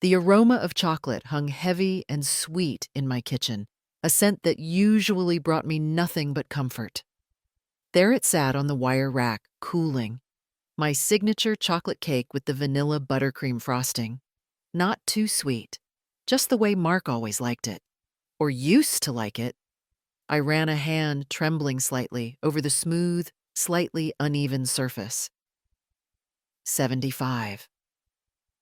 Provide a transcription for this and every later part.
The aroma of chocolate hung heavy and sweet in my kitchen, a scent that usually brought me nothing but comfort. There it sat on the wire rack, cooling, my signature chocolate cake with the vanilla buttercream frosting. Not too sweet, just the way Mark always liked it, or used to like it. I ran a hand, trembling slightly, over the smooth, slightly uneven surface. 75.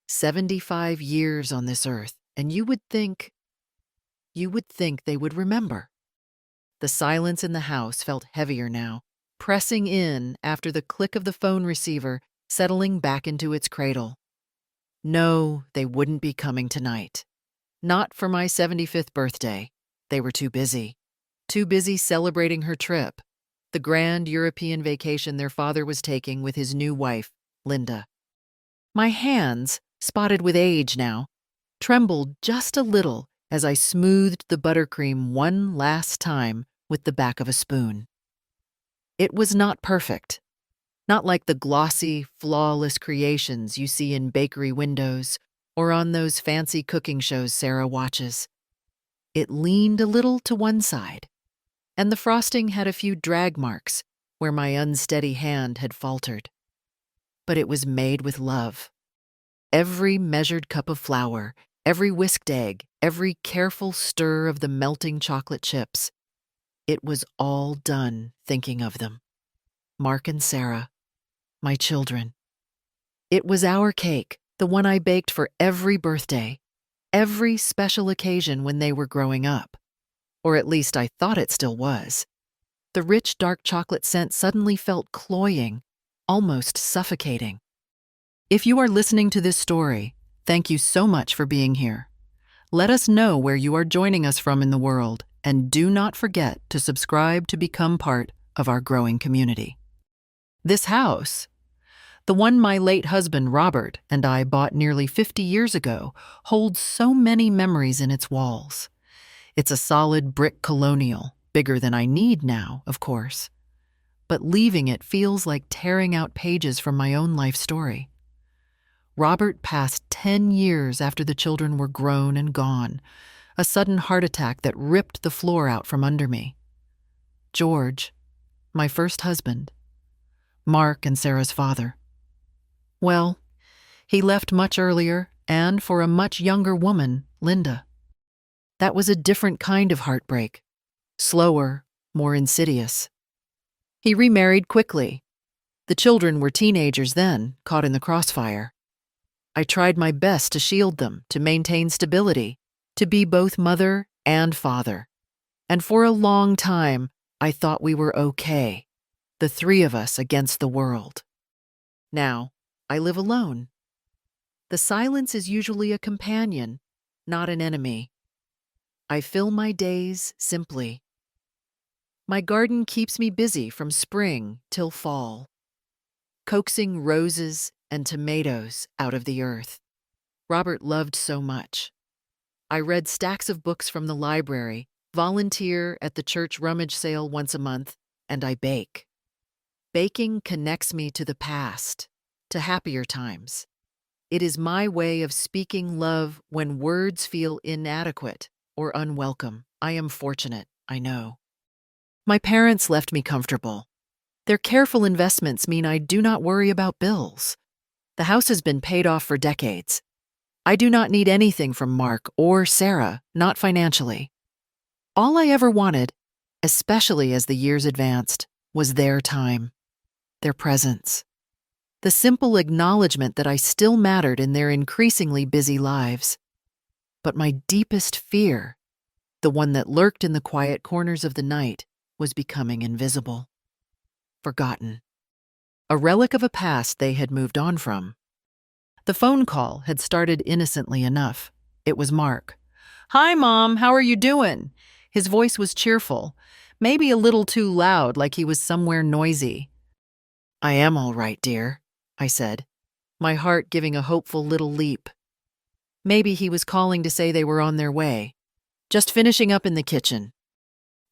75 years on this earth, and you would think they would remember. The silence in the house felt heavier now, pressing in after the click of the phone receiver settling back into its cradle. No, they wouldn't be coming tonight. Not for my 75th birthday. They were too busy. Too busy celebrating her trip, the grand European vacation their father was taking with his new wife, Linda. My hands, spotted with age now, trembled just a little as I smoothed the buttercream one last time with the back of a spoon. It was not perfect. Not like the glossy, flawless creations you see in bakery windows or on those fancy cooking shows Sarah watches. It leaned a little to one side, and the frosting had a few drag marks where my unsteady hand had faltered. But it was made with love. Every measured cup of flour, every whisked egg, every careful stir of the melting chocolate chips, it was all done thinking of them. Mark and Sarah, my children. It was our cake, the one I baked for every birthday, every special occasion when they were growing up. Or at least I thought it still was. The rich, dark chocolate scent suddenly felt cloying, almost suffocating. If you are listening to this story, thank you so much for being here. Let us know where you are joining us from in the world, and do not forget to subscribe to become part of our growing community. This house, the one my late husband Robert and I bought nearly 50 years ago, holds so many memories in its walls. It's a solid brick colonial, bigger than I need now, of course. But leaving it feels like tearing out pages from my own life story. Robert passed 10 years after the children were grown and gone, a sudden heart attack that ripped the floor out from under me. George, my first husband, Mark and Sarah's father. Well, he left much earlier and for a much younger woman, Linda. That was a different kind of heartbreak, slower, more insidious. He remarried quickly. The children were teenagers then, caught in the crossfire. I tried my best to shield them, to maintain stability, to be both mother and father. And for a long time, I thought we were okay, the three of us against the world. Now, I live alone. The silence is usually a companion, not an enemy. I fill my days simply. My garden keeps me busy from spring till fall, coaxing roses and tomatoes out of the earth. Robert loved so much. I read stacks of books from the library, volunteer at the church rummage sale once a month, and I bake. Baking connects me to the past, to happier times. It is my way of speaking love when words feel inadequate or unwelcome. I am fortunate, I know. My parents left me comfortable. Their careful investments mean I do not worry about bills. The house has been paid off for decades. I do not need anything from Mark or Sarah, not financially. All I ever wanted, especially as the years advanced, was their time, their presence. The simple acknowledgement that I still mattered in their increasingly busy lives. But my deepest fear, the one that lurked in the quiet corners of the night, was becoming invisible. Forgotten. A relic of a past they had moved on from. The phone call had started innocently enough. It was Mark. "Hi, Mom, how are you doing?" His voice was cheerful, maybe a little too loud, like he was somewhere noisy. "I am all right, dear," I said, my heart giving a hopeful little leap. Maybe he was calling to say they were on their way. "Just finishing up in the kitchen."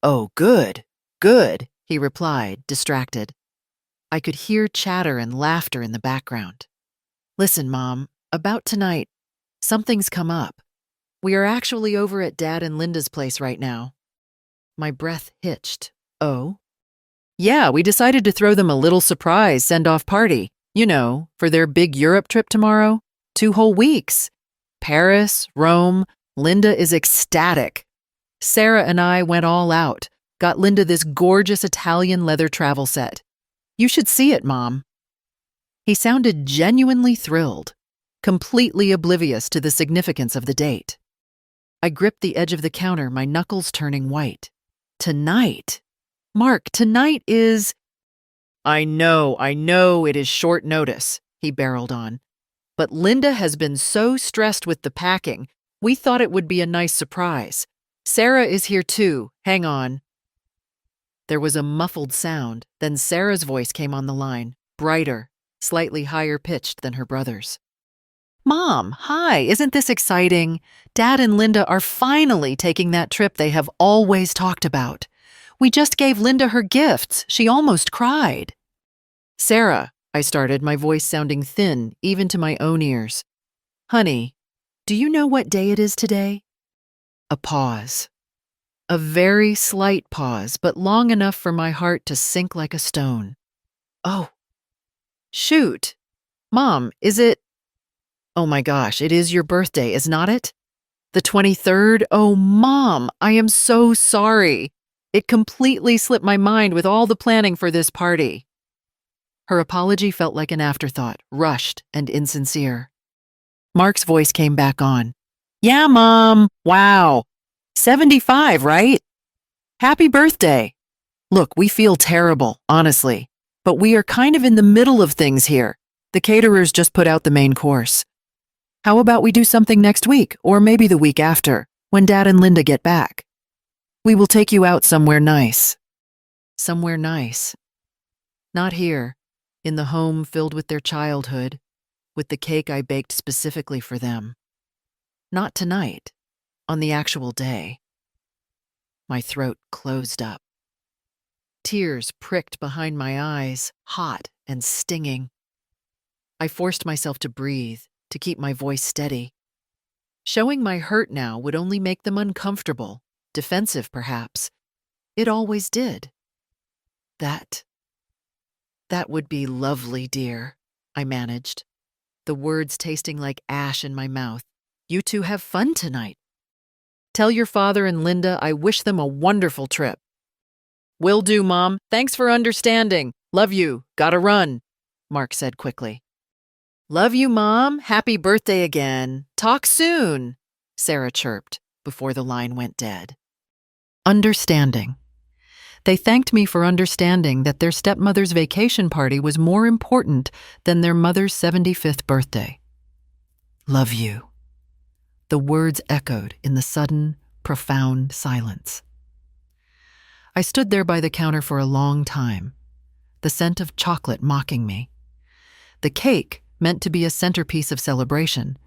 "Oh, good, good," he replied, distracted. I could hear chatter and laughter in the background. "Listen, Mom, about tonight, Something's come up. We are actually over at Dad and Linda's place right now. My breath hitched. Oh? Yeah, we decided to throw them a little surprise send-off party. You know, for their big Europe trip tomorrow. 2 whole weeks. Paris, Rome. Linda is ecstatic. Sarah and I went all out. Got Linda this gorgeous Italian leather travel set. You should see it, Mom. He sounded genuinely thrilled, completely oblivious to the significance of the date. I gripped the edge of the counter, my knuckles turning white. Tonight? Mark, tonight is… I know it is short notice, he barreled on. But Linda has been so stressed with the packing, we thought it would be a nice surprise. Sarah is here too. Hang on. There was a muffled sound, then Sarah's voice came on the line, brighter, slightly higher pitched than her brother's. Mom, hi, isn't this exciting? Dad and Linda are finally taking that trip they have always talked about. We just gave Linda her gifts. She almost cried. Sarah, I started, my voice sounding thin, even to my own ears. Honey, do you know what day it is today? A pause. A very slight pause, but long enough for my heart to sink like a stone. Oh. Shoot. Mom, is it… Oh my gosh, it is your birthday, is not it? The 23rd? Oh, Mom, I am so sorry. It completely slipped my mind with all the planning for this party. Her apology felt like an afterthought, rushed and insincere. Mark's voice came back on. Yeah, Mom. Wow. 75, right? Happy birthday. Look, we feel terrible, honestly, but we are kind of in the middle of things here. The caterers just put out the main course. How about we do something next week, or maybe the week after, when Dad and Linda get back? We will take you out somewhere nice. Somewhere nice. Not here, in the home filled with their childhood, with the cake I baked specifically for them. Not tonight, on the actual day. My throat closed up. Tears pricked behind my eyes, hot and stinging. I forced myself to breathe, to keep my voice steady. Showing my hurt now would only make them uncomfortable, defensive perhaps. It always did. That would be lovely, dear, I managed, the words tasting like ash in my mouth. You two have fun tonight. Tell your father and Linda I wish them a wonderful trip. Will do, Mom. Thanks for understanding. Love you. Gotta run, Mark said quickly. Love you, Mom. Happy birthday again. Talk soon, Sarah chirped before the line went dead. Understanding. They thanked me for understanding that their stepmother's vacation party was more important than their mother's 75th birthday. Love you. The words echoed in the sudden, profound silence. I stood there by the counter for a long time, the scent of chocolate mocking me. The cake, meant to be a centerpiece of celebration,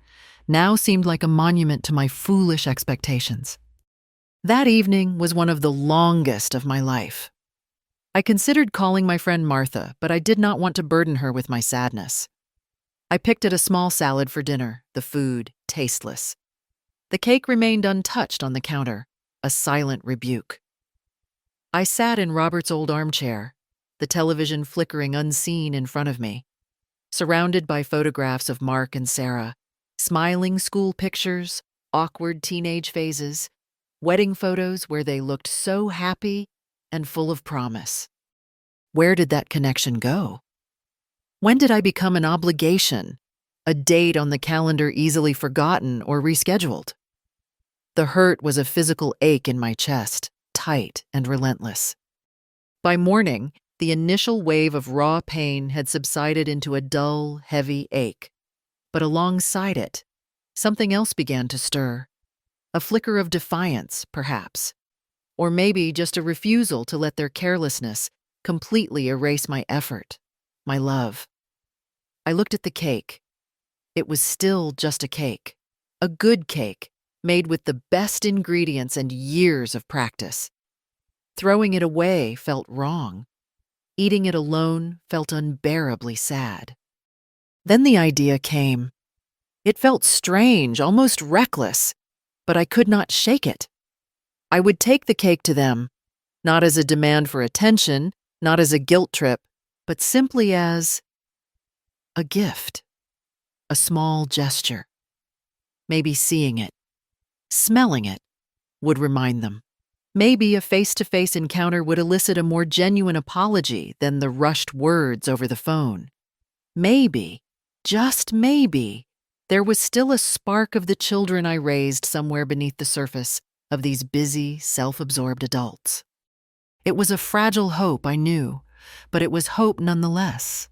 now seemed like a monument to my foolish expectations. That evening was one of the longest of my life. I considered calling my friend Martha, but I did not want to burden her with my sadness. I picked at a small salad for dinner, the food tasteless. The cake remained untouched on the counter, a silent rebuke. I sat in Robert's old armchair, the television flickering unseen in front of me, surrounded by photographs of Mark and Sarah, smiling school pictures, awkward teenage phases, wedding photos where they looked so happy and full of promise. Where did that connection go? When did I become an obligation, a date on the calendar easily forgotten or rescheduled? The hurt was a physical ache in my chest, tight and relentless. By morning, the initial wave of raw pain had subsided into a dull, heavy ache. But alongside it, something else began to stir. A flicker of defiance, perhaps. Or maybe just a refusal to let their carelessness completely erase my effort, my love. I looked at the cake. It was still just a cake. A good cake, made with the best ingredients and years of practice. Throwing it away felt wrong. Eating it alone felt unbearably sad. Then the idea came. It felt strange, almost reckless, but I could not shake it. I would take the cake to them, not as a demand for attention, not as a guilt trip, but simply as a gift, a small gesture. Maybe seeing it, smelling it, would remind them. Maybe a face-to-face encounter would elicit a more genuine apology than the rushed words over the phone. Maybe, just maybe, there was still a spark of the children I raised somewhere beneath the surface of these busy, self-absorbed adults. It was a fragile hope, I knew, but it was hope nonetheless.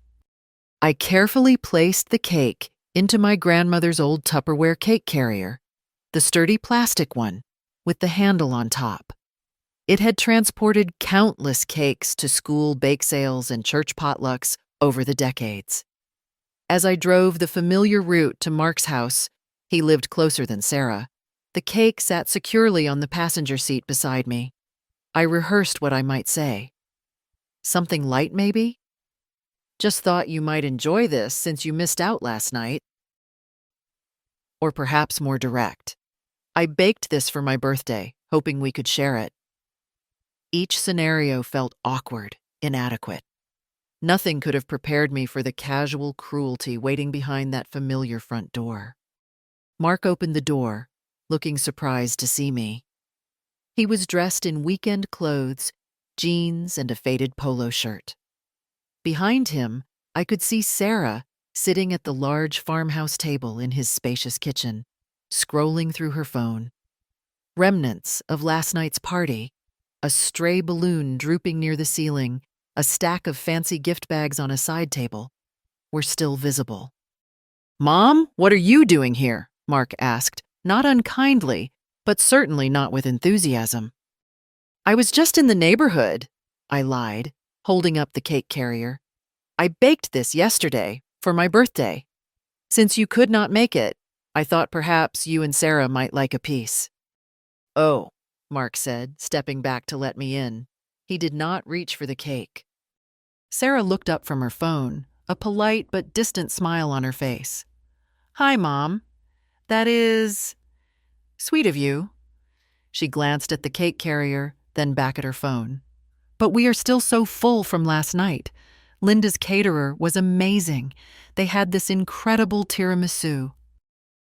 I carefully placed the cake into my grandmother's old Tupperware cake carrier, the sturdy plastic one with the handle on top. It had transported countless cakes to school bake sales and church potlucks over the decades. As I drove the familiar route to Mark's house, he lived closer than Sarah, the cake sat securely on the passenger seat beside me. I rehearsed what I might say. Something light, maybe? Just thought you might enjoy this since you missed out last night. Or perhaps more direct. I baked this for my birthday, hoping we could share it. Each scenario felt awkward, inadequate. Nothing could have prepared me for the casual cruelty waiting behind that familiar front door. Mark opened the door, looking surprised to see me. He was dressed in weekend clothes, jeans, and a faded polo shirt. Behind him, I could see Sarah sitting at the large farmhouse table in his spacious kitchen, scrolling through her phone. Remnants of last night's party, a stray balloon drooping near the ceiling, a stack of fancy gift bags on a side table, were still visible. "Mom, what are you doing here?" Mark asked, not unkindly, but certainly not with enthusiasm. "I was just in the neighborhood," I lied, holding up the cake carrier. "I baked this yesterday, for my birthday. Since you could not make it, I thought perhaps you and Sarah might like a piece." "Oh," Mark said, stepping back to let me in. He did not reach for the cake. Sarah looked up from her phone, a polite but distant smile on her face. "Hi, Mom. That is sweet of you." She glanced at the cake carrier, then back at her phone. "But we are still so full from last night. Linda's caterer was amazing. They had this incredible tiramisu."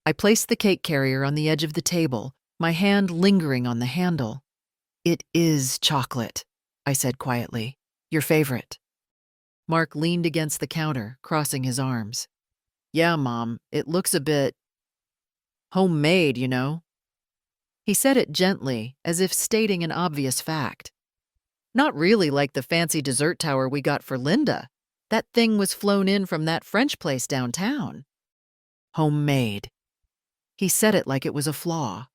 I placed the cake carrier on the edge of the table, my hand lingering on the handle. "It is chocolate," I said quietly. "Your favorite." Mark leaned against the counter, crossing his arms. "Yeah, Mom, it looks a bit homemade, you know." He said it gently, as if stating an obvious fact. "Not really like the fancy dessert tower we got for Linda. That thing was flown in from that French place downtown." Homemade. He said it like it was a flaw.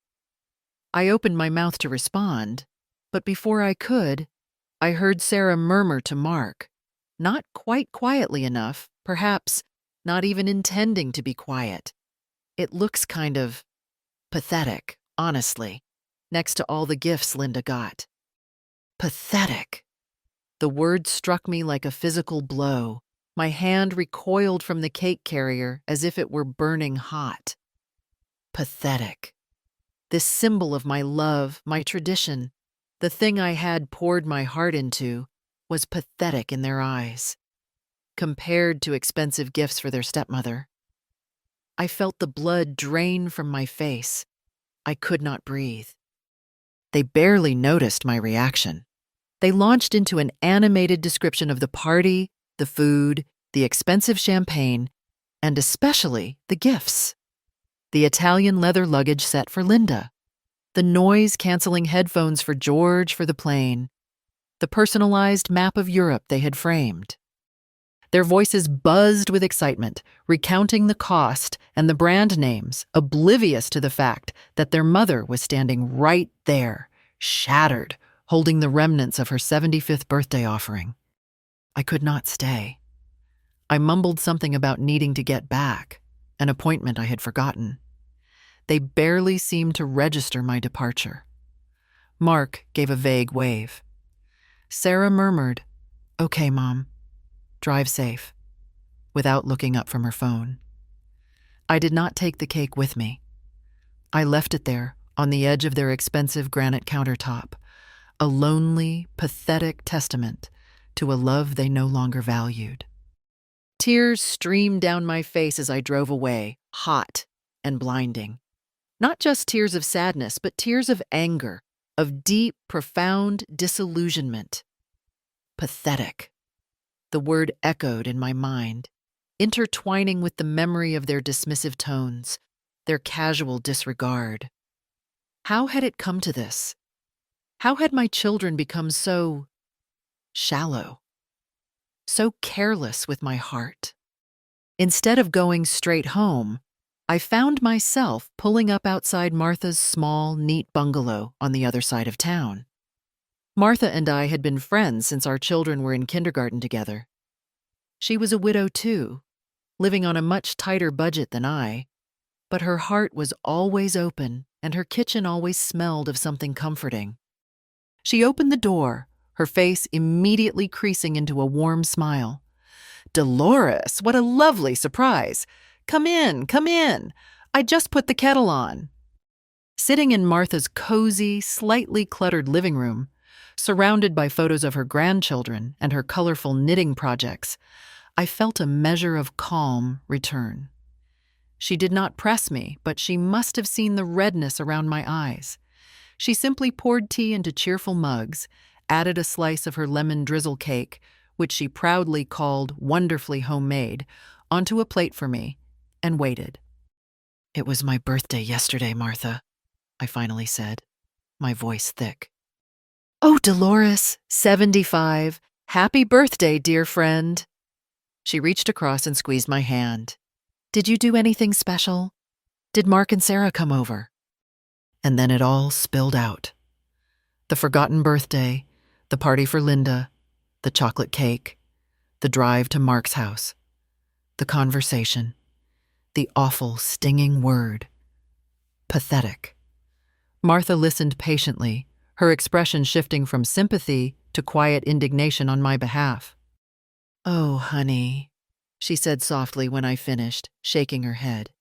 I opened my mouth to respond, but before I could, I heard Sarah murmur to Mark, not quite quietly enough, perhaps not even intending to be quiet. "It looks kind of pathetic, honestly, next to all the gifts Linda got." Pathetic. The word struck me like a physical blow. My hand recoiled from the cake carrier as if it were burning hot. Pathetic. This symbol of my love, my tradition, the thing I had poured my heart into, was pathetic in their eyes, compared to expensive gifts for their stepmother. I felt the blood drain from my face. I could not breathe. They barely noticed my reaction. They launched into an animated description of the party, the food, the expensive champagne, and especially the gifts. The Italian leather luggage set for Linda, the noise-canceling headphones for George for the plane, the personalized map of Europe they had framed. Their voices buzzed with excitement, recounting the cost and the brand names, oblivious to the fact that their mother was standing right there, shattered, holding the remnants of her 75th birthday offering. I could not stay. I mumbled something about needing to get back, an appointment I had forgotten. They barely seemed to register my departure. Mark gave a vague wave. Sarah murmured, "Okay, Mom. Drive safe," without looking up from her phone. I did not take the cake with me. I left it there, on the edge of their expensive granite countertop, a lonely, pathetic testament to a love they no longer valued. Tears streamed down my face as I drove away, hot and blinding. Not just tears of sadness, but tears of anger, of deep, profound disillusionment. Pathetic. The word echoed in my mind, intertwining with the memory of their dismissive tones, their casual disregard. How had it come to this? How had my children become so shallow, so careless with my heart? Instead of going straight home, I found myself pulling up outside Martha's small, neat bungalow on the other side of town. Martha and I had been friends since our children were in kindergarten together. She was a widow too, living on a much tighter budget than I, but her heart was always open and her kitchen always smelled of something comforting. She opened the door, her face immediately creasing into a warm smile. "Dolores, what a lovely surprise! Come in, come in. I just put the kettle on." Sitting in Martha's cozy, slightly cluttered living room, surrounded by photos of her grandchildren and her colorful knitting projects, I felt a measure of calm return. She did not press me, but she must have seen the redness around my eyes. She simply poured tea into cheerful mugs, added a slice of her lemon drizzle cake, which she proudly called wonderfully homemade, onto a plate for me, and waited. "It was my birthday yesterday, Martha," I finally said, my voice thick. "Oh, Dolores, 75. Happy birthday, dear friend." She reached across and squeezed my hand. "Did you do anything special? Did Mark and Sarah come over?" And then it all spilled out. The forgotten birthday, the party for Linda, the chocolate cake, the drive to Mark's house, the conversation, the awful, stinging word. Pathetic. Martha listened patiently, her expression shifting from sympathy to quiet indignation on my behalf. "Oh, honey," she said softly when I finished, shaking her head.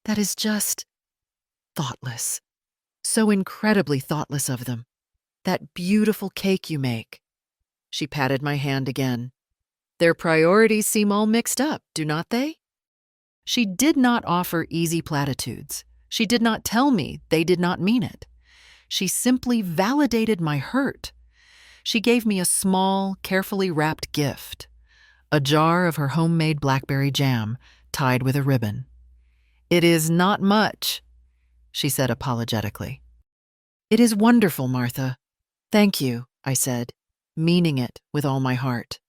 "That is just thoughtless. So incredibly thoughtless of them. That beautiful cake you make." She patted my hand again. "Their priorities seem all mixed up, do not they?" She did not offer easy platitudes. She did not tell me they did not mean it. She simply validated my hurt. She gave me a small, carefully wrapped gift, a jar of her homemade blackberry jam tied with a ribbon. "It is not much," she said apologetically. "It is wonderful, Martha. Thank you," I said, meaning it with all my heart.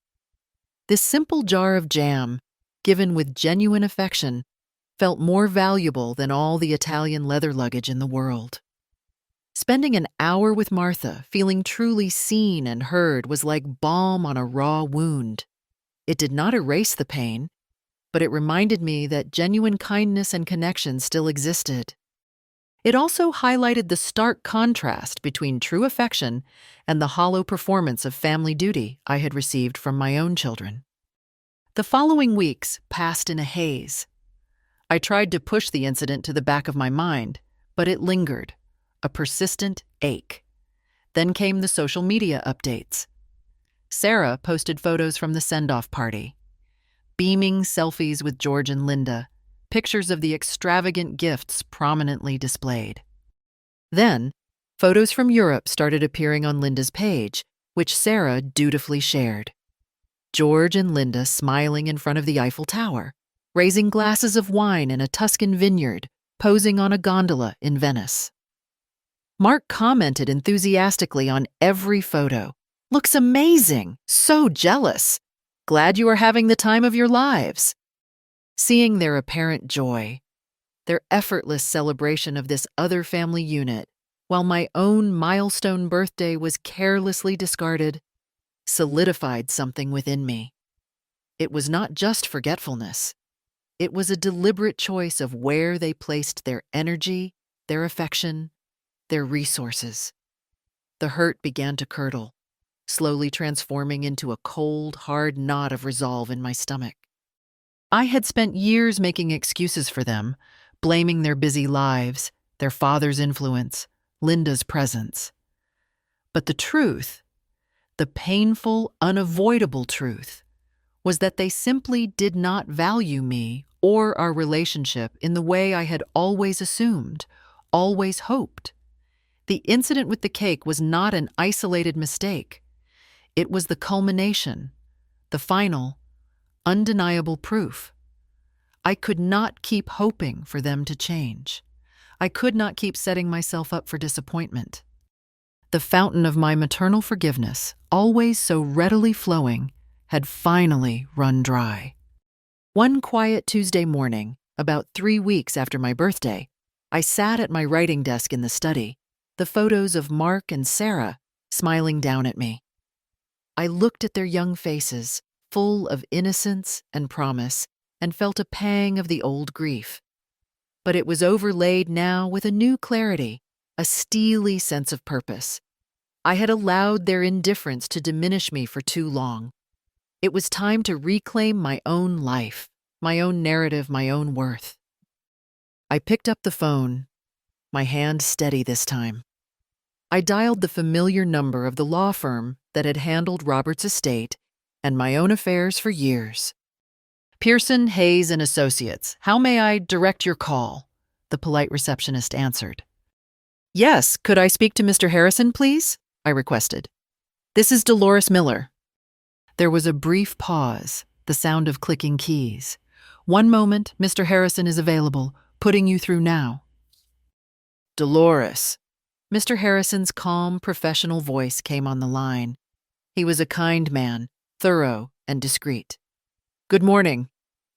This simple jar of jam, given with genuine affection, felt more valuable than all the Italian leather luggage in the world. Spending an hour with Martha, feeling truly seen and heard, was like balm on a raw wound. It did not erase the pain, but it reminded me that genuine kindness and connection still existed. It also highlighted the stark contrast between true affection and the hollow performance of family duty I had received from my own children. The following weeks passed in a haze. I tried to push the incident to the back of my mind, but it lingered, a persistent ache. Then came the social media updates. Sarah posted photos from the send-off party. Beaming selfies with George and Linda, pictures of the extravagant gifts prominently displayed. Then, photos from Europe started appearing on Linda's page, which Sarah dutifully shared. George and Linda smiling in front of the Eiffel Tower, raising glasses of wine in a Tuscan vineyard, posing on a gondola in Venice. Mark commented enthusiastically on every photo. "Looks amazing! So jealous! Glad you are having the time of your lives." Seeing their apparent joy, their effortless celebration of this other family unit, while my own milestone birthday was carelessly discarded, solidified something within me. It was not just forgetfulness. It was a deliberate choice of where they placed their energy, their affection, their resources. The hurt began to curdle, slowly transforming into a cold, hard knot of resolve in my stomach. I had spent years making excuses for them, blaming their busy lives, their father's influence, Linda's presence. But the truth, the painful, unavoidable truth, was that they simply did not value me or our relationship in the way I had always assumed, always hoped. The incident with the cake was not an isolated mistake. It was the culmination, the final, undeniable proof. I could not keep hoping for them to change. I could not keep setting myself up for disappointment. The fountain of my maternal forgiveness, always so readily flowing, had finally run dry. One quiet Tuesday morning, about 3 weeks after my birthday, I sat at my writing desk in the study, the photos of Mark and Sarah smiling down at me. I looked at their young faces, full of innocence and promise, and felt a pang of the old grief. But it was overlaid now with a new clarity, a steely sense of purpose. I had allowed their indifference to diminish me for too long. It was time to reclaim my own life, my own narrative, my own worth. I picked up the phone, my hand steady this time. I dialed the familiar number of the law firm that had handled Robert's estate and my own affairs for years. "Pearson, Hayes and Associates, how may I direct your call?" the polite receptionist answered. "Yes, could I speak to Mr. Harrison, please?" I requested. "This is Dolores Miller." There was a brief pause, the sound of clicking keys. "One moment, Mr. Harrison is available. Putting you through now." "Dolores." Mr. Harrison's calm, professional voice came on the line. He was a kind man, thorough and discreet. "Good morning.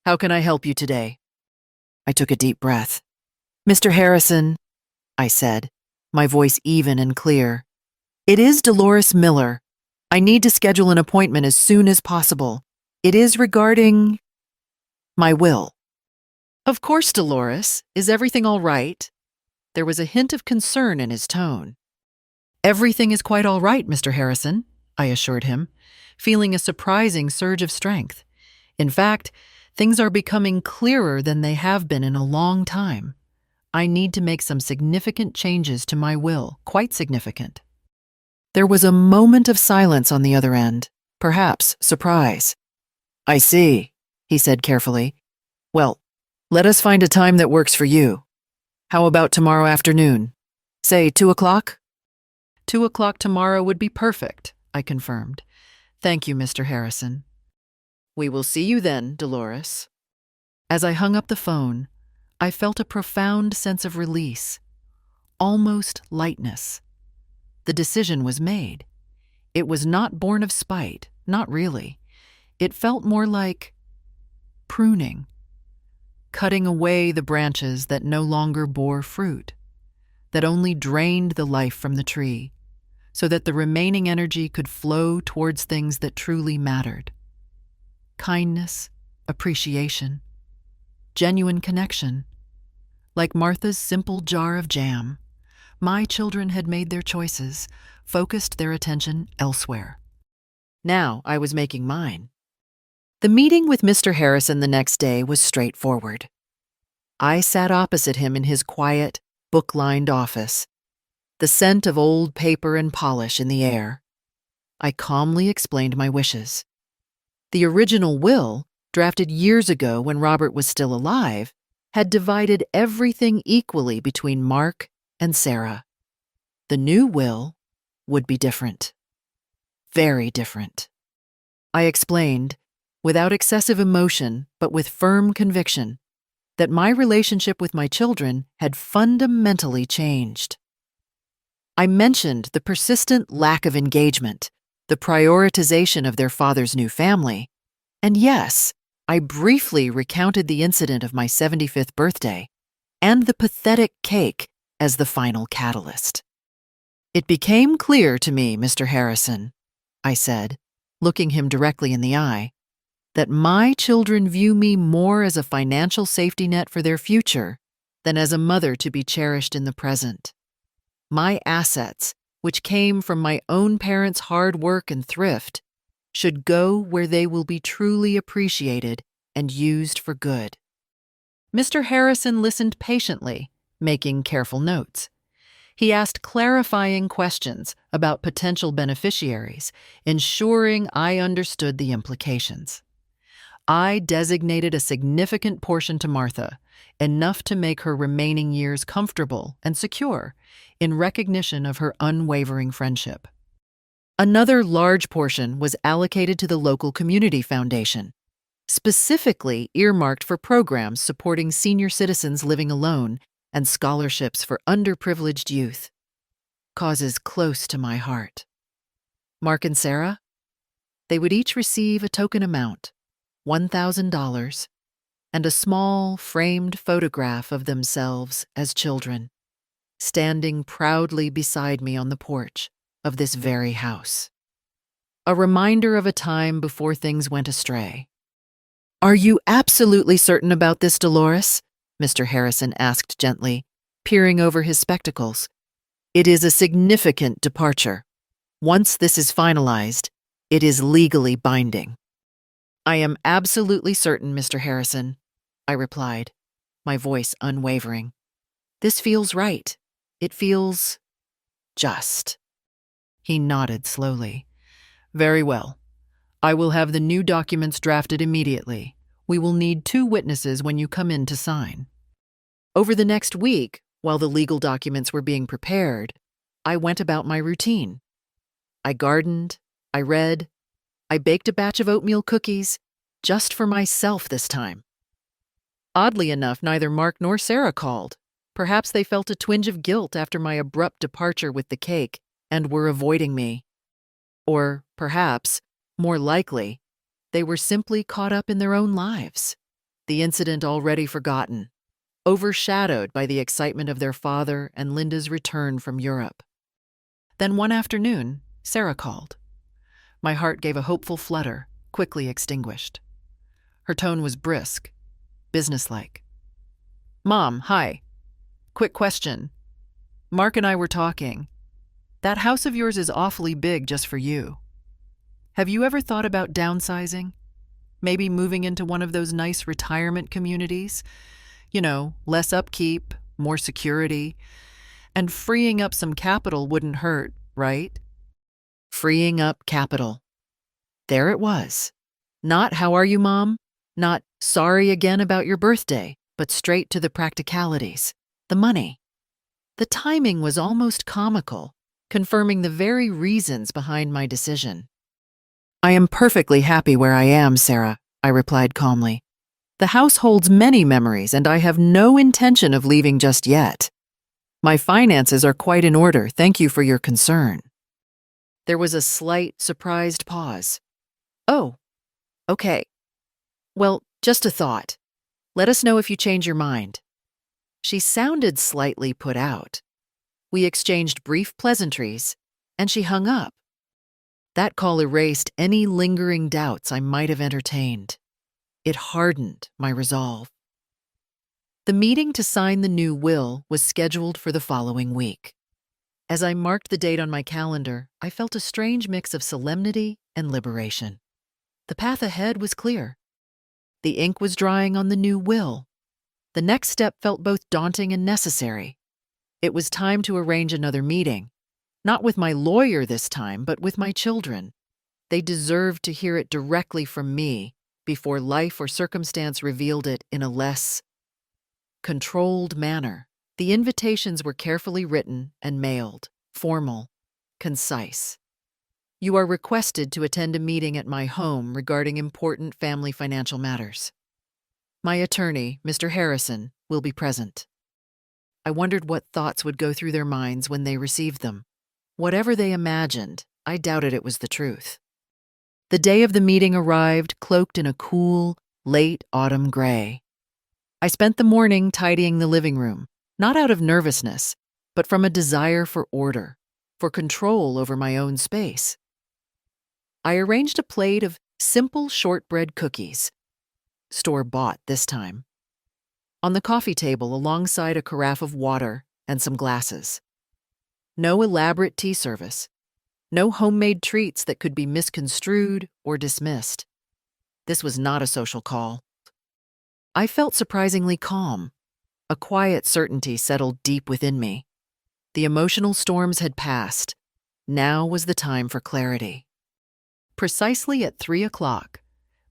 How can I help you today?" I took a deep breath. "Mr. Harrison," I said, my voice even and clear. "It is Dolores Miller. I need to schedule an appointment as soon as possible. It is regarding my will." "Of course, Dolores. Is everything all right?" There was a hint of concern in his tone. "Everything is quite all right, Mr. Harrison," I assured him, feeling a surprising surge of strength. In fact, things are becoming clearer than they have been in a long time. I need to make some significant changes to my will, quite significant. There was a moment of silence on the other end, perhaps surprise. "I see," he said carefully. "Well, let us find a time that works for you. How about tomorrow afternoon? Say 2 o'clock? 2 o'clock tomorrow would be perfect, I confirmed. Thank you, Mr. Harrison. We will see you then, Dolores. As I hung up the phone, I felt a profound sense of release, almost lightness. The decision was made. It was not born of spite, not really. It felt more like pruning, cutting away the branches that no longer bore fruit, that only drained the life from the tree, so that the remaining energy could flow towards things that truly mattered. Kindness, appreciation, genuine connection. Like Martha's simple jar of jam, my children had made their choices, focused their attention elsewhere. Now I was making mine. The meeting with Mr. Harrison the next day was straightforward. I sat opposite him in his quiet, book-lined office, the scent of old paper and polish in the air. I calmly explained my wishes. The original will, drafted years ago when Robert was still alive, had divided everything equally between Mark and Sarah. The new will would be different. Very different. I explained, without excessive emotion but with firm conviction, that my relationship with my children had fundamentally changed. I mentioned the persistent lack of engagement, the prioritization of their father's new family, and yes, I briefly recounted the incident of my 75th birthday and the pathetic cake as the final catalyst. It became clear to me, Mr. Harrison, I said, looking him directly in the eye, that my children view me more as a financial safety net for their future than as a mother to be cherished in the present. My assets, which came from my own parents' hard work and thrift, should go where they will be truly appreciated and used for good. Mr. Harrison listened patiently, making careful notes. He asked clarifying questions about potential beneficiaries, ensuring I understood the implications. I designated a significant portion to Martha, enough to make her remaining years comfortable and secure, in recognition of her unwavering friendship. Another large portion was allocated to the local community foundation, specifically earmarked for programs supporting senior citizens living alone and scholarships for underprivileged youth. Causes close to my heart. Mark and Sarah? They would each receive a token amount, $1,000, and a small, framed photograph of themselves as children, standing proudly beside me on the porch of this very house. A reminder of a time before things went astray. "Are you absolutely certain about this, Dolores?" Mr. Harrison asked gently, peering over his spectacles. "It is a significant departure. Once this is finalized, it is legally binding." "I am absolutely certain, Mr. Harrison," I replied, my voice unwavering. "This feels right. It feels just." He nodded slowly. "Very well. I will have the new documents drafted immediately. We will need 2 witnesses when you come in to sign." Over the next week, while the legal documents were being prepared, I went about my routine. I gardened, I read, I baked a batch of oatmeal cookies, just for myself this time. Oddly enough, neither Mark nor Sarah called. Perhaps they felt a twinge of guilt after my abrupt departure with the cake and were avoiding me. Or perhaps, more likely, they were simply caught up in their own lives, the incident already forgotten, overshadowed by the excitement of their father and Linda's return from Europe. Then one afternoon, Sarah called. My heart gave a hopeful flutter, quickly extinguished. Her tone was brisk, businesslike. "Mom, hi. Quick question. Mark and I were talking. That house of yours is awfully big just for you. Have you ever thought about downsizing? Maybe moving into one of those nice retirement communities? You know, less upkeep, more security. And freeing up some capital wouldn't hurt, right?" Freeing up capital. There it was. Not "How are you, Mom?" Not "Sorry again about your birthday," but straight to the practicalities, the money. The timing was almost comical, confirming the very reasons behind my decision. "I am perfectly happy where I am, Sarah," I replied calmly. "The house holds many memories, and I have no intention of leaving just yet. My finances are quite in order, thank you for your concern." There was a slight, surprised pause. "Oh, okay. Well, just a thought. Let us know if you change your mind." She sounded slightly put out. We exchanged brief pleasantries, and she hung up. That call erased any lingering doubts I might have entertained. It hardened my resolve. The meeting to sign the new will was scheduled for the following week. As I marked the date on my calendar, I felt a strange mix of solemnity and liberation. The path ahead was clear. The ink was drying on the new will. The next step felt both daunting and necessary. It was time to arrange another meeting, not with my lawyer this time, but with my children. They deserved to hear it directly from me before life or circumstance revealed it in a less controlled manner. The invitations were carefully written and mailed, formal, concise. "You are requested to attend a meeting at my home regarding important family financial matters. My attorney, Mr. Harrison, will be present." I wondered what thoughts would go through their minds when they received them. Whatever they imagined, I doubted it was the truth. The day of the meeting arrived, cloaked in a cool, late autumn gray. I spent the morning tidying the living room, not out of nervousness, but from a desire for order, for control over my own space. I arranged a plate of simple shortbread cookies, store-bought this time, on the coffee table alongside a carafe of water and some glasses. No elaborate tea service, no homemade treats that could be misconstrued or dismissed. This was not a social call, I felt surprisingly calm. A quiet certainty settled deep within me. The emotional storms had passed. Now was the time for clarity. Precisely at 3 o'clock,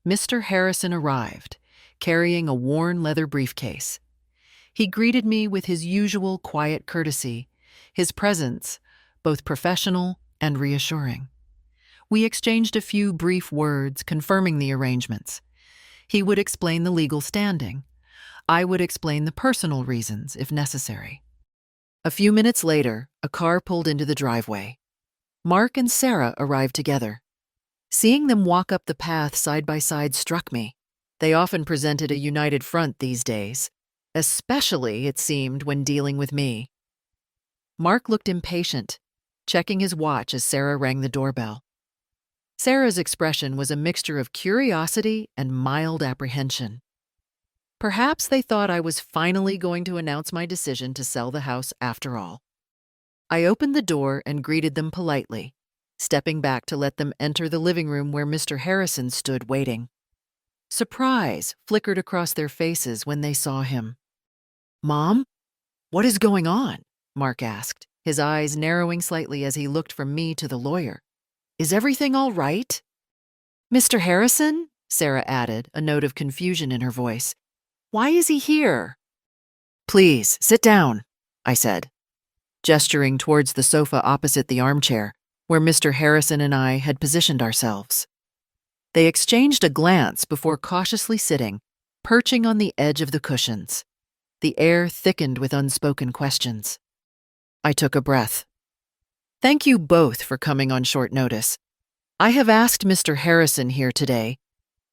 Mr. Harrison arrived, carrying a worn leather briefcase. He greeted me with his usual quiet courtesy, his presence both professional and reassuring. We exchanged a few brief words confirming the arrangements. He would explain the legal standing. I would explain the personal reasons, if necessary. A few minutes later, a car pulled into the driveway. Mark and Sarah arrived together. Seeing them walk up the path side by side struck me. They often presented a united front these days, especially, it seemed, when dealing with me. Mark looked impatient, checking his watch as Sarah rang the doorbell. Sarah's expression was a mixture of curiosity and mild apprehension. Perhaps they thought I was finally going to announce my decision to sell the house after all. I opened the door and greeted them politely, stepping back to let them enter the living room where Mr. Harrison stood waiting. Surprise flickered across their faces when they saw him. "Mom, what is going on?" Mark asked, his eyes narrowing slightly as he looked from me to the lawyer. "Is everything all right?" "Mr. Harrison?" Sarah added, a note of confusion in her voice. "Why is he here?" "Please, sit down," I said, gesturing towards the sofa opposite the armchair, where Mr. Harrison and I had positioned ourselves. They exchanged a glance before cautiously sitting, perching on the edge of the cushions. The air thickened with unspoken questions. I took a breath. "Thank you both for coming on short notice. I have asked Mr. Harrison here today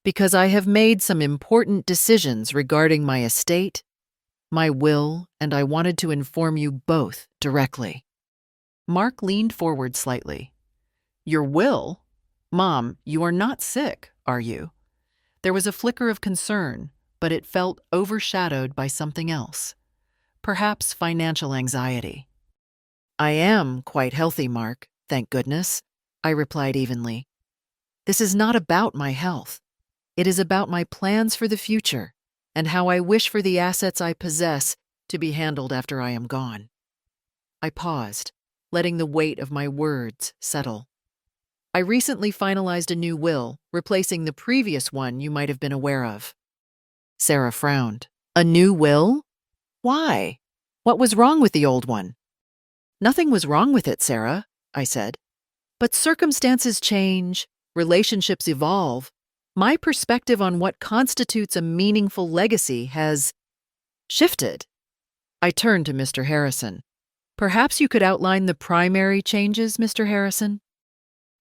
because I have made some important decisions regarding my estate, my will, and I wanted to inform you both directly." Mark leaned forward slightly. "Your will? Mom, you are not sick, are you?" There was a flicker of concern, but it felt overshadowed by something else. Perhaps financial anxiety. "I am quite healthy, Mark, thank goodness," I replied evenly. "This is not about my health. It is about my plans for the future and how I wish for the assets I possess to be handled after I am gone." I paused, letting the weight of my words settle. "I recently finalized a new will, replacing the previous one you might have been aware of." Sarah frowned. "A new will? Why? What was wrong with the old one?" "Nothing was wrong with it, Sarah," I said. "But circumstances change, relationships evolve. My perspective on what constitutes a meaningful legacy has shifted." I turned to Mr. Harrison. "Perhaps you could outline the primary changes, Mr. Harrison?"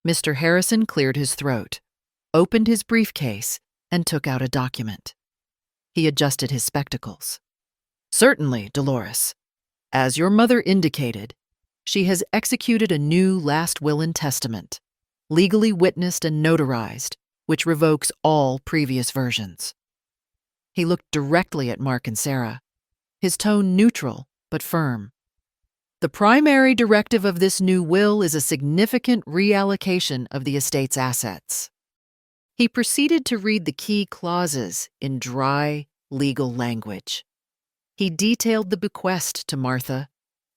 Mr. Harrison cleared his throat, opened his briefcase, and took out a document. He adjusted his spectacles. "Certainly, Dolores. As your mother indicated, she has executed a new last will and testament, legally witnessed and notarized, which revokes all previous versions." He looked directly at Mark and Sarah, his tone neutral but firm. "The primary directive of this new will is a significant reallocation of the estate's assets." He proceeded to read the key clauses in dry, legal language. He detailed the bequest to Martha,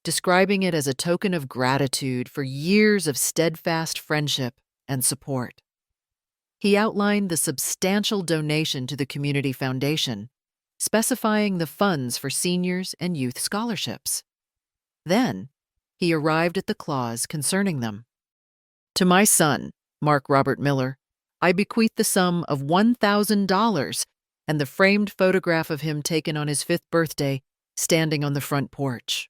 describing it as a token of gratitude for years of steadfast friendship and support. He outlined the substantial donation to the Community Foundation, specifying the funds for seniors and youth scholarships. Then, he arrived at the clause concerning them. "To my son, Mark Robert Miller, I bequeath the sum of $1,000 and the framed photograph of him taken on his 5th birthday, standing on the front porch."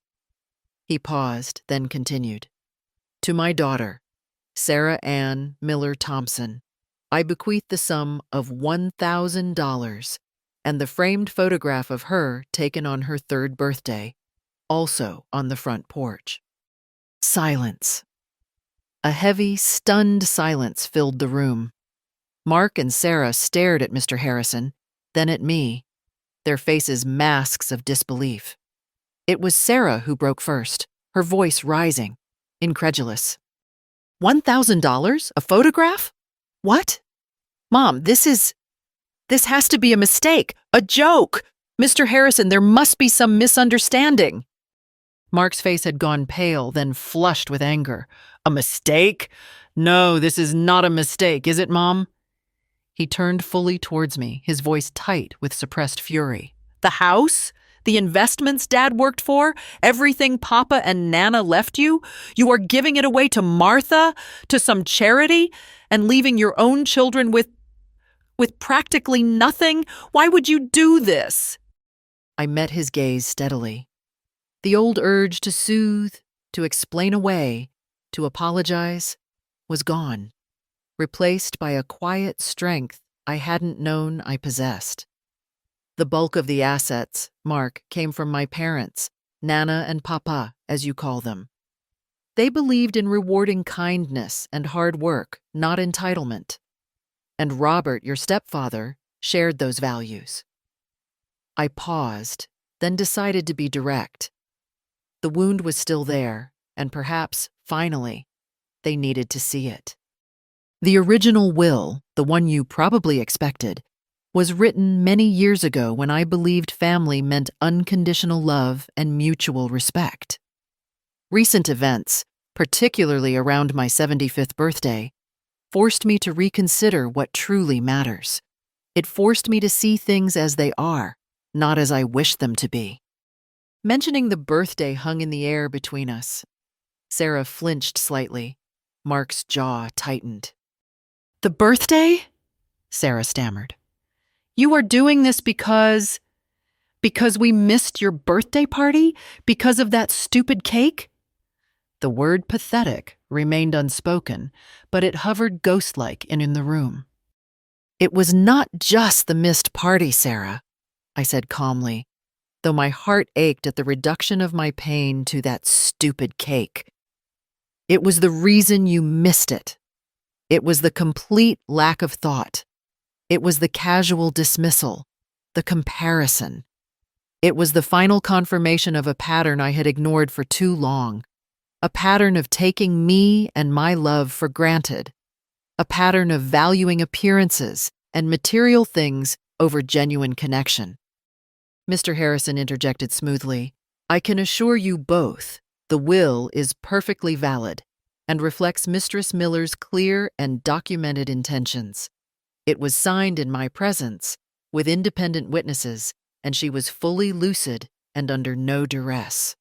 He paused, then continued. "To my daughter, Sarah Ann Miller Thompson, I bequeath the sum of $1,000 and the framed photograph of her taken on her 3rd birthday, also on the front porch." Silence. A heavy, stunned silence filled the room. Mark and Sarah stared at Mr. Harrison, then at me, their faces masks of disbelief. It was Sarah who broke first, her voice rising, incredulous. $1,000? A photograph? What? Mom, this is... This has to be a mistake, a joke. Mr. Harrison, there must be some misunderstanding. Mark's face had gone pale, then flushed with anger. A mistake? No, this is not a mistake, is it, Mom? He turned fully towards me, his voice tight with suppressed fury. The house? The investments Dad worked for? Everything Papa and Nana left you? You are giving it away to Martha? To some charity? And leaving your own children with practically nothing? Why would you do this? I met his gaze steadily. The old urge to soothe, to explain away, to apologize, was gone, replaced by a quiet strength I hadn't known I possessed. The bulk of the assets, Mark, came from my parents, Nana and Papa, as you call them. They believed in rewarding kindness and hard work, not entitlement. And Robert, your stepfather, shared those values. I paused, then decided to be direct. The wound was still there, and perhaps, finally, they needed to see it. The original will, the one you probably expected, was written many years ago when I believed family meant unconditional love and mutual respect. Recent events, particularly around my 75th birthday, forced me to reconsider what truly matters. It forced me to see things as they are, not as I wish them to be. Mentioning the birthday hung in the air between us. Sarah flinched slightly. Mark's jaw tightened. The birthday? Sarah stammered. You are doing this because we missed your birthday party? Because of that stupid cake? The word pathetic remained unspoken, but it hovered ghost-like in the room. It was not just the missed party, Sarah, I said calmly, though my heart ached at the reduction of my pain to that stupid cake. It was the reason you missed it. It was the complete lack of thought. It was the casual dismissal, the comparison. It was the final confirmation of a pattern I had ignored for too long. A pattern of taking me and my love for granted. A pattern of valuing appearances and material things over genuine connection. Mr. Harrison interjected smoothly. I can assure you both, the will is perfectly valid and reflects Mistress Miller's clear and documented intentions. It was signed in my presence, with independent witnesses, and she was fully lucid and under no duress.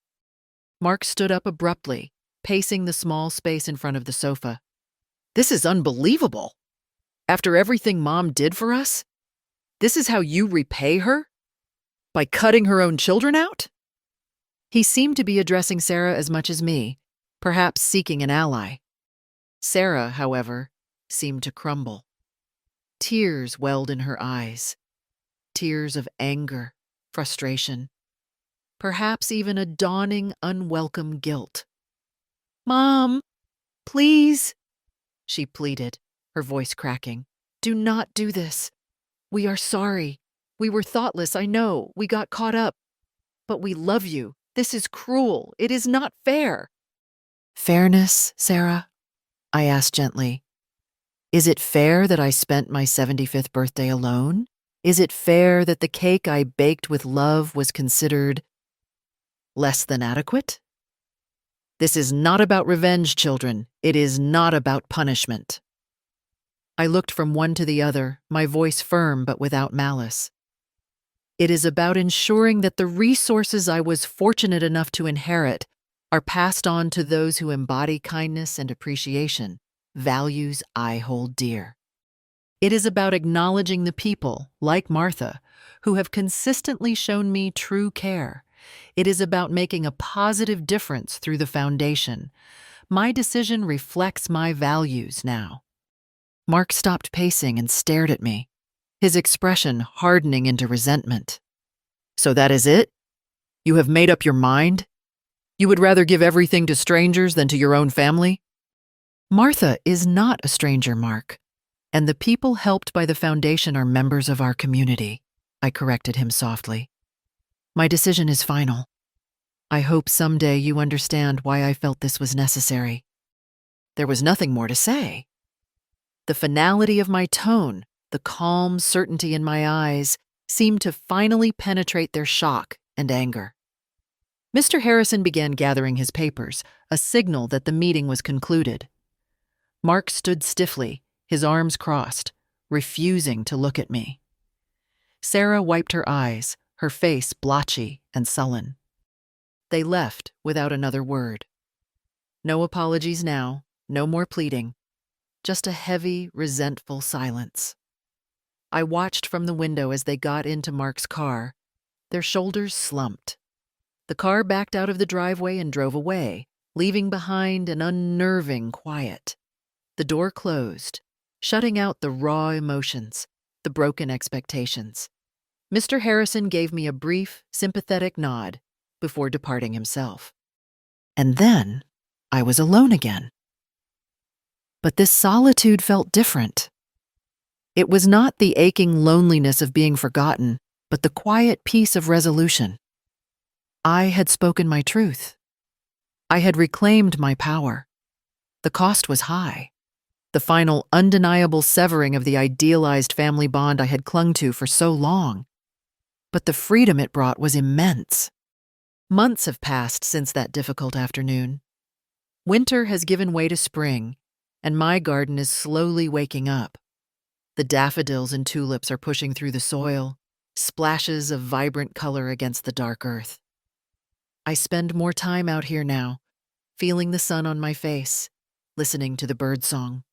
Mark stood up abruptly, pacing the small space in front of the sofa. This is unbelievable. After everything Mom did for us? This is how you repay her? By cutting her own children out? He seemed to be addressing Sarah as much as me, perhaps seeking an ally. Sarah, however, seemed to crumble. Tears welled in her eyes. Tears of anger, frustration. Perhaps even a dawning, unwelcome guilt. Mom, please, she pleaded, her voice cracking. Do not do this. We are sorry. We were thoughtless, I know. We got caught up. But we love you. This is cruel. It is not fair. Fairness, Sarah? I asked gently. Is it fair that I spent my 75th birthday alone? Is it fair that the cake I baked with love was considered less than adequate? This is not about revenge, children. It is not about punishment. I looked from one to the other, my voice firm but without malice. It is about ensuring that the resources I was fortunate enough to inherit are passed on to those who embody kindness and appreciation, values I hold dear. It is about acknowledging the people, like Martha, who have consistently shown me true care. It is about making a positive difference through the foundation. My decision reflects my values now. Mark stopped pacing and stared at me, his expression hardening into resentment. So that is it? You have made up your mind? You would rather give everything to strangers than to your own family? Martha is not a stranger, Mark, and the people helped by the foundation are members of our community, I corrected him softly. My decision is final. I hope someday you understand why I felt this was necessary. There was nothing more to say. The finality of my tone, The calm certainty in my eyes seemed to finally penetrate their shock and anger. Mr. Harrison began gathering his papers, a signal that the meeting was concluded. Mark stood stiffly, his arms crossed, refusing to look at me. Sarah wiped her eyes, her face blotchy and sullen. They left without another word. No apologies now, no more pleading, just a heavy, resentful silence. I watched from the window as they got into Mark's car. Their shoulders slumped. The car backed out of the driveway and drove away, leaving behind an unnerving quiet. The door closed, shutting out the raw emotions, the broken expectations. Mr. Harrison gave me a brief, sympathetic nod before departing himself. And then I was alone again. But this solitude felt different. It was not the aching loneliness of being forgotten, but the quiet peace of resolution. I had spoken my truth. I had reclaimed my power. The cost was high. The final undeniable severing of the idealized family bond I had clung to for so long. But the freedom it brought was immense. Months have passed since that difficult afternoon. Winter has given way to spring, and my garden is slowly waking up. The daffodils and tulips are pushing through the soil, splashes of vibrant color against the dark earth. I spend more time out here now, feeling the sun on my face, listening to the birdsong.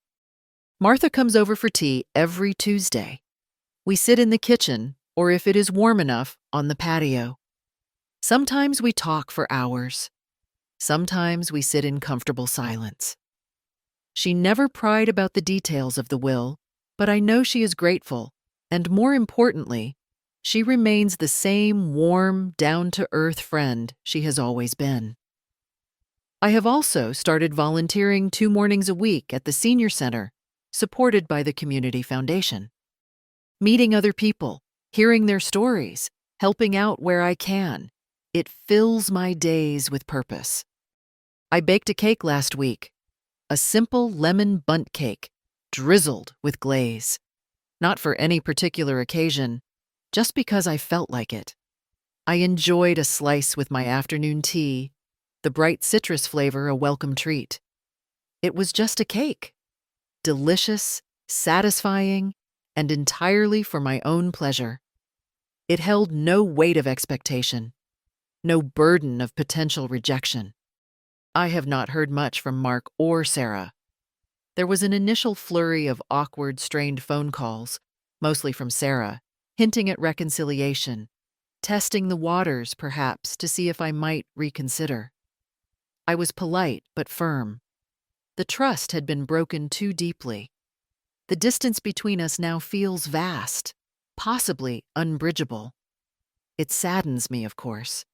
Martha comes over for tea every Tuesday. We sit in the kitchen, or if it is warm enough, on the patio. Sometimes we talk for hours. Sometimes we sit in comfortable silence. She never pried about the details of the will, but I know she is grateful, and more importantly, she remains the same warm, down-to-earth friend she has always been. I have also started volunteering 2 mornings a week at the senior center, supported by the Community Foundation. Meeting other people, hearing their stories, helping out where I can, it fills my days with purpose. I baked a cake last week, a simple lemon bundt cake, drizzled with glaze. Not for any particular occasion, just because I felt like it. I enjoyed a slice with my afternoon tea, the bright citrus flavor a welcome treat. It was just a cake. Delicious, satisfying, and entirely for my own pleasure. It held no weight of expectation, no burden of potential rejection. I have not heard much from Mark or Sarah. There was an initial flurry of awkward, strained phone calls, mostly from Sarah, hinting at reconciliation, testing the waters, perhaps, to see if I might reconsider. I was polite but firm. The trust had been broken too deeply. The distance between us now feels vast, possibly unbridgeable. It saddens me, of course.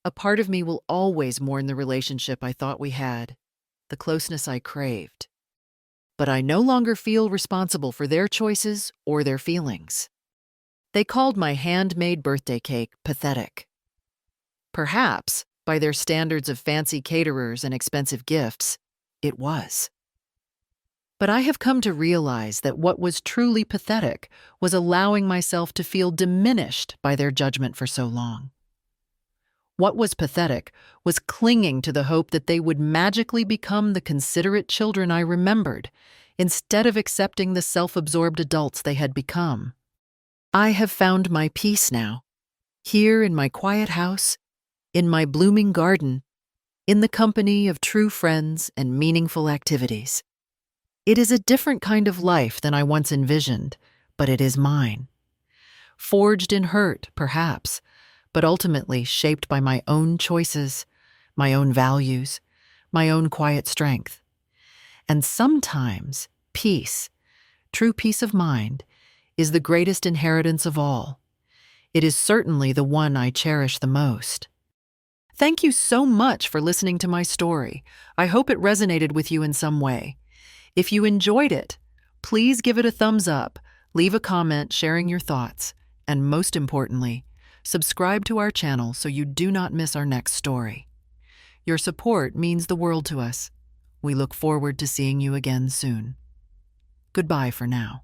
A part of me will always mourn the relationship I thought we had, the closeness I craved. But I no longer feel responsible for their choices or their feelings. They called my handmade birthday cake pathetic. Perhaps, by their standards of fancy caterers and expensive gifts, it was. But I have come to realize that what was truly pathetic was allowing myself to feel diminished by their judgment for so long. What was pathetic was clinging to the hope that they would magically become the considerate children I remembered, instead of accepting the self-absorbed adults they had become. I have found my peace now, here in my quiet house, in my blooming garden, in the company of true friends and meaningful activities. It is a different kind of life than I once envisioned, but it is mine. Forged in hurt, perhaps, but ultimately shaped by my own choices, my own values, my own quiet strength. And sometimes peace, true peace of mind, is the greatest inheritance of all. It is certainly the one I cherish the most. Thank you so much for listening to my story. I hope it resonated with you in some way. If you enjoyed it, please give it a thumbs up, leave a comment sharing your thoughts, and most importantly, subscribe to our channel so you do not miss our next story. Your support means the world to us. We look forward to seeing you again soon. Goodbye for now.